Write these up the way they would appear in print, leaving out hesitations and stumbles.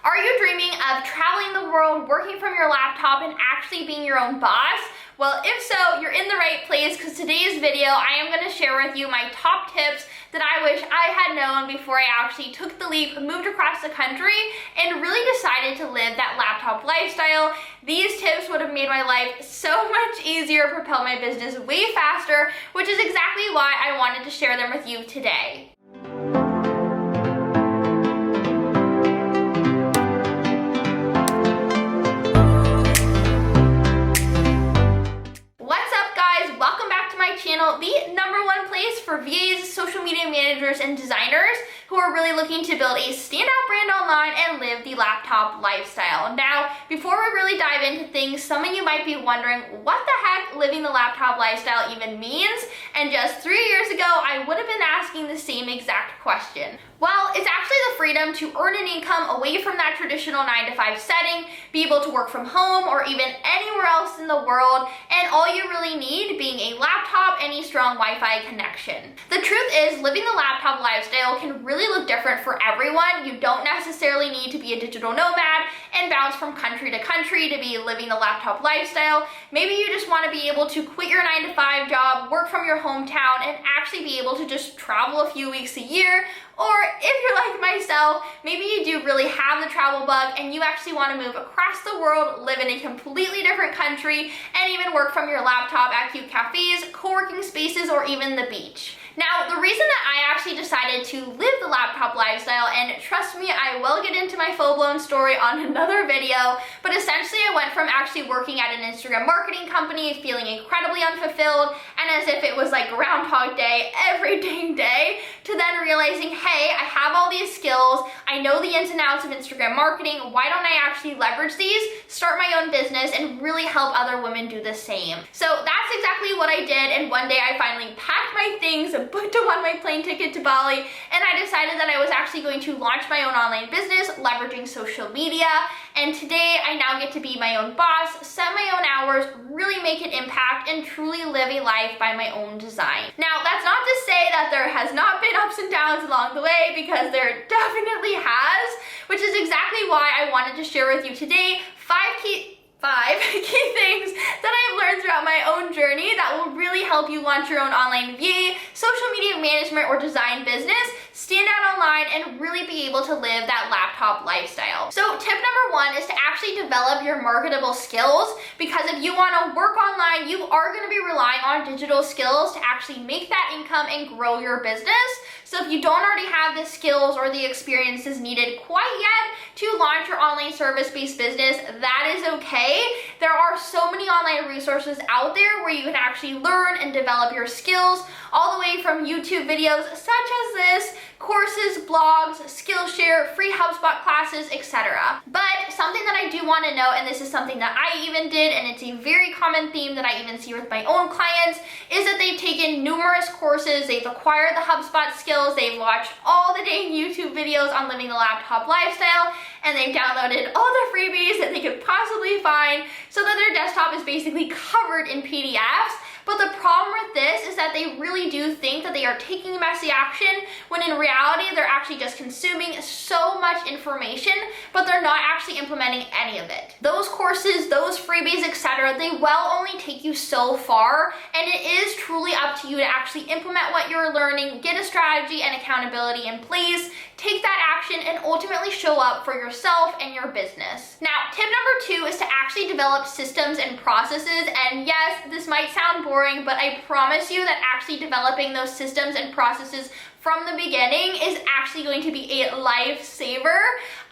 Are you dreaming of traveling the world, working from your laptop, and actually being your own boss? Well, if so, you're in the right place, because today's video, I am going to share with you my top tips that I wish I had known before I actually took the leap, moved across the country, and really decided to live that laptop lifestyle. These tips would have made my life so much easier, propel my business way faster, which is exactly why I wanted to share them with you today. Welcome back to my channel, the #1 place for VAs, social media managers, and designers who are really looking to build a standout brand online and live the laptop lifestyle. Now, before we really dive into things, some of you might be wondering what the heck living the laptop lifestyle even means, and just 3 years ago, I would have been asking the same exact question. Well, it's actually the freedom to earn an income away from that traditional 9-to-5 setting, be able to work from home or even anywhere else in the world, and all you really need being a laptop and a strong Wi-Fi connection. The truth is, living the laptop lifestyle can really look different for everyone. You don't necessarily need to be a digital nomad and bounce from country to country to be living the laptop lifestyle. Maybe you just want to be able to quit your 9-to-5 job, work from your hometown, and actually be able to just travel a few weeks a year. Or if you're like myself, maybe you do really have the travel bug and you actually want to move across the world, live in a completely different country, and even work from your laptop at cute cafes, co-working spaces, or even the beach. Now, the reason that I actually decided to live the laptop lifestyle, and trust me, I will get into my full-blown story on another video, but essentially I went from actually working at an Instagram marketing company, feeling incredibly unfulfilled, and as if it was like Groundhog Day every dang day, to then realizing, hey, I have all these skills, I know the ins and outs of Instagram marketing, why don't I actually leverage these, start my own business, and really help other women do the same? So that's exactly what I did, and one day I finally packed my things, booked a one-way plane ticket to Bali, and I decided that I was actually going to launch my own online business, leveraging social media, and today I now get to be my own boss, set my own hours, really make an impact, and truly live a life by my own design. Now, that's not to say that there has not been ups and downs along the way, because there definitely has, which is exactly why I wanted to share with you today five key things that I've learned throughout my own journey that will really help you launch your own online VA, social media management, or design business, stand out online, and really be able to live that laptop lifestyle. So tip #1 is to actually develop your marketable skills, because if you want to work online, you are going to be relying on digital skills to actually make that income and grow your business. So if you don't already have the skills or the experiences needed quite yet to launch your online service-based business, that is okay. There are so many online resources out there where you can actually learn and develop your skills, all the way from YouTube videos such as this, courses, blogs, Skillshare, free HubSpot classes, etc. But something that I do want to know, and this is something that I even did, and it's a very common theme that I even see with my own clients, is that they've taken numerous courses, they've acquired the HubSpot skills, they've watched all the dang YouTube videos on living the laptop lifestyle, and they've downloaded all the freebies that they could possibly find so that their desktop is basically covered in PDFs. But the problem with this is that they really do think that they are taking messy action, when in reality they're actually just consuming so much information, but they're not actually implementing any of it. Those courses, those freebies, etc., they will only take you so far, and it is truly up to you to actually implement what you're learning, get a strategy and accountability in place, take that action, and ultimately show up for yourself and your business. Now, tip #2 is to actually develop systems and processes, and yes, this might sound boring, but I promise you that actually developing those systems and processes from the beginning is actually going to be a lifesaver.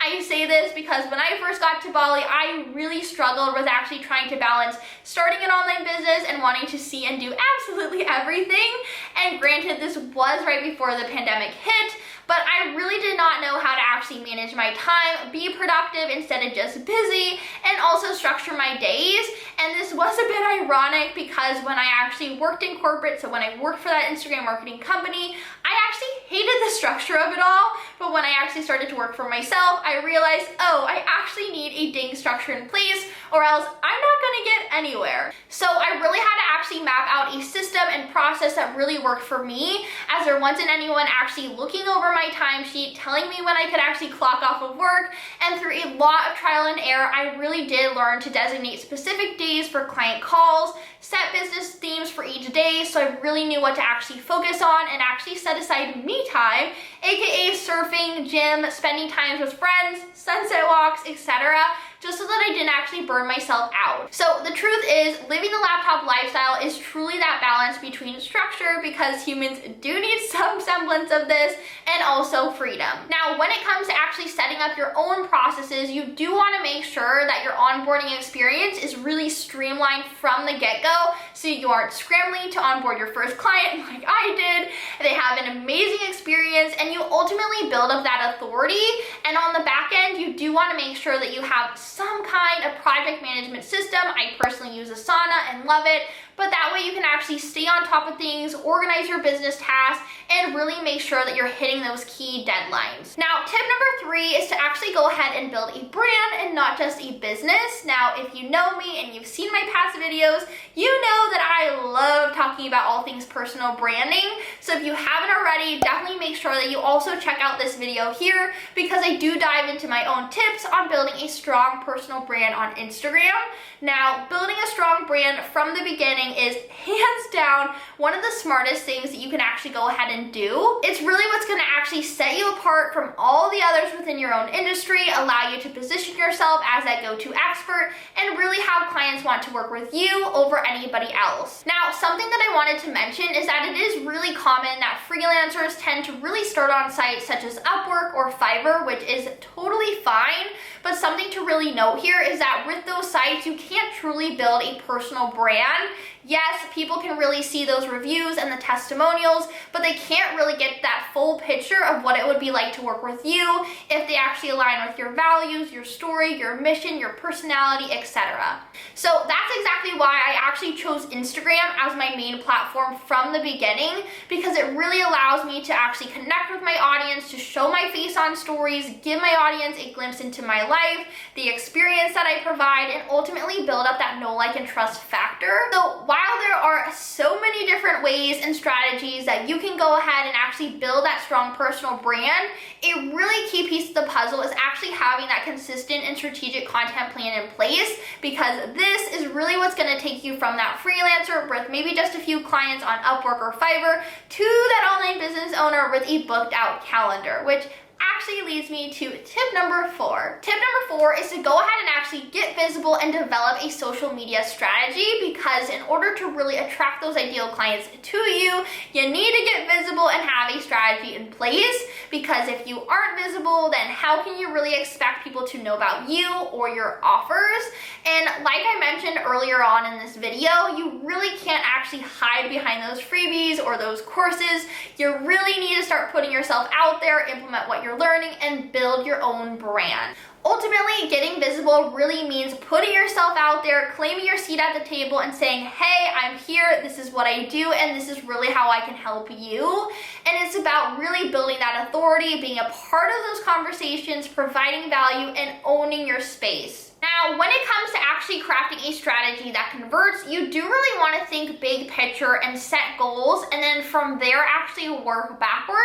I say this because when I first got to Bali, I really struggled with actually trying to balance starting an online business and wanting to see and do absolutely everything. And granted, this was right before the pandemic hit, but I really did not know how to actually manage my time, be productive instead of just busy, and also structure my days. And this was a bit ironic, because when I actually worked in corporate, so when I worked for that Instagram marketing company, I actually hated the structure of it all, but when I actually started to work for myself, I realized, oh, I actually need a dang structure in place or else I'm not gonna get anywhere. So I really had to actually map out a system and process that really worked for me, as there wasn't anyone actually looking over my timesheet, telling me when I could actually clock off of work, and through a lot of trial and error, I really did learn to designate specific days for client calls, set business themes for each day, so I really knew what to actually focus on and actually set aside me time, aka surfing, gym, spending time with friends, sunset walks, etc., just so that I didn't actually burn myself out. So the truth is, living the laptop lifestyle is truly that balance between structure, because humans do need some semblance of this, and also freedom. Now, when it comes to actually setting up your own processes, you do want to make sure that your onboarding experience is really streamlined from the get-go, so you aren't scrambling to onboard your first client like I did. They have an amazing experience, and you ultimately build up that authority. And on the back end, you do want to make sure that you have some kind of project management system. I personally use Asana and love it, but that way you can actually stay on top of things, organize your business tasks, and really make sure that you're hitting those key deadlines. Now, tip number 3 is to actually go ahead and build a brand and not just a business. Now, if you know me and you've seen my past videos, you know that I love talking about all things personal branding. So if you haven't already, definitely make sure that you also check out this video here, because I do dive into my own tips on building a strong personal brand on Instagram. Now, building a strong brand from the beginning is hands down one of the smartest things that you can actually go ahead and do. It's really what's going to actually set you apart from all the others within your own industry, allow you to position yourself as that go-to expert, and really have clients want to work with you over anybody else. Now, something that I wanted to mention is that it is really common that freelancers tend to really start on sites such as Upwork or Fiverr, which is totally fine, but something to really note here is that with those sites, you can't truly build a personal brand. Yes, people can really see those reviews and the testimonials, but they can't really get that full picture of what it would be like to work with you if they actually align with your values, your story, your mission, your personality, etc. So that's exactly why I actually chose Instagram as my main platform from the beginning, because it really allows me to actually connect with my audience, to show my face on stories, give my audience a glimpse into my life, the experience that I provide, and ultimately build up that know, like, and trust factor. So while there are so many different ways and strategies that you can go ahead and actually build that strong personal brand, a really key piece of the puzzle is actually having that consistent and strategic content plan in place, because this is really what's going to take you from that freelancer with maybe just a few clients on Upwork or Fiverr to that online business owner with a booked out calendar, which actually leads me to tip number 4. Tip number 4 is to go ahead and actually get visible and develop a social media strategy, because in order to really attract those ideal clients to you, you need to get visible and have a strategy in place, because if you aren't visible, then how can you really expect people to know about you or your offers? And like I mentioned earlier on in this video, you really can't actually hide behind those freebies or those courses. You really need to start putting yourself out there, implement what you're learning, and build your own brand. Ultimately, getting visible really means putting yourself out there, claiming your seat at the table, and saying, hey, I'm here, this is what I do, and this is really how I can help you. And it's about really building that authority, being a part of those conversations, providing value, and owning your space. Now, when it comes to actually crafting a strategy that converts, you do really want to think big picture and set goals, and then from there actually work backwards.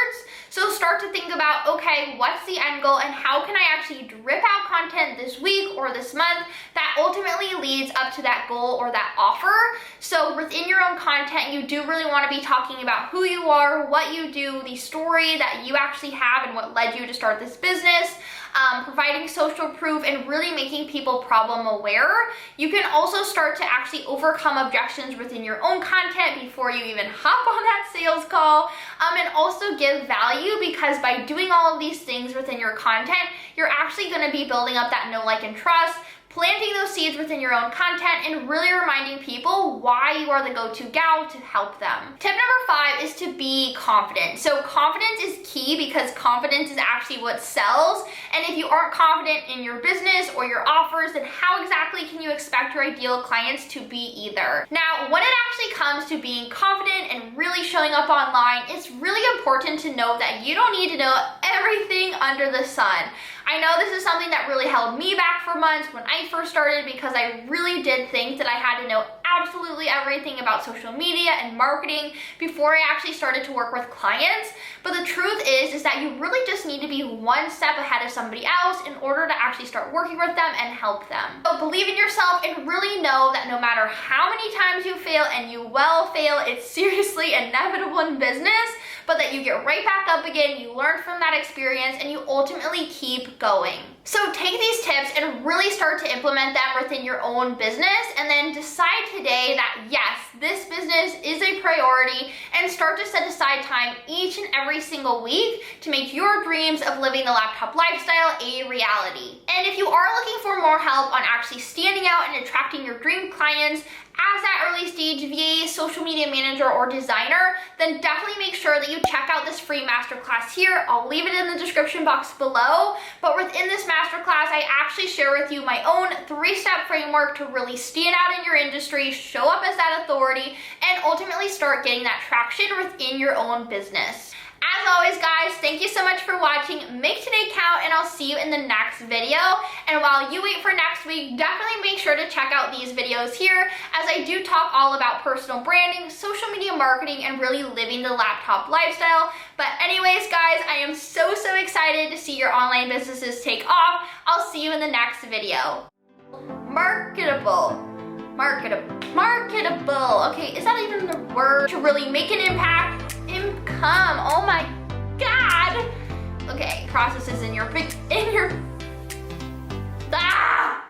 So start to think about, okay, what's the end goal, and how can I actually drip out content this week or this month that ultimately leads up to that goal or that offer. So within your own content, you do really want to be talking about who you are, what you do, the story that you actually have and what led you to start this business. Providing social proof and really making people problem aware. You can also start to actually overcome objections within your own content before you even hop on that sales call, and also give value, because by doing all of these things within your content, you're actually going to be building up that know, like, and trust, planting those seeds within your own content and really reminding people why you are the go-to gal to help them. Tip number 5 is to be confident. So confidence is key because confidence is actually what sells. And if you aren't confident in your business or your offers, then how exactly can you expect your ideal clients to be either? Now, when it actually comes to being confident and really showing up online, it's really important to know that you don't need to know everything under the sun. I know this is something that really held me back for months when I first started because I really did think that I had to know absolutely everything about social media and marketing before I actually started to work with clients. But the truth is that you really just need to be one step ahead of somebody else in order to actually start working with them and help them. So believe in yourself and really know that no matter how many times you fail, and you will fail, it's seriously inevitable in business, but that you get right back up again, you learn from that experience, and you ultimately keep going. So take these tips and really start to implement them within your own business, and then decide today that yes, this business is a priority, and start to set aside time each and every single week to make your dreams of living the laptop lifestyle a reality. And if you are looking for more help on actually standing out and attracting your dream clients as that early stage VA, social media manager, or designer, then definitely make sure that you check out this free masterclass here. I'll leave it in the description box below. But within this masterclass, I actually share with you my own 3-step framework to really stand out in your industry, show up as that authority, and ultimately start getting that traction within your own business. As always, guys, thank you so much for watching. Make today count, and I'll see you in the next video. And while you wait for next week, definitely make sure to check out these videos here, as I do talk all about personal branding, social media marketing, and really living the laptop lifestyle. But anyways, guys, I am so excited to see your online businesses take off. I'll see you in the next video. Marketable. Marketable. Okay, is that even the word? To really make an impact. Income. Oh my God. Okay, processes in your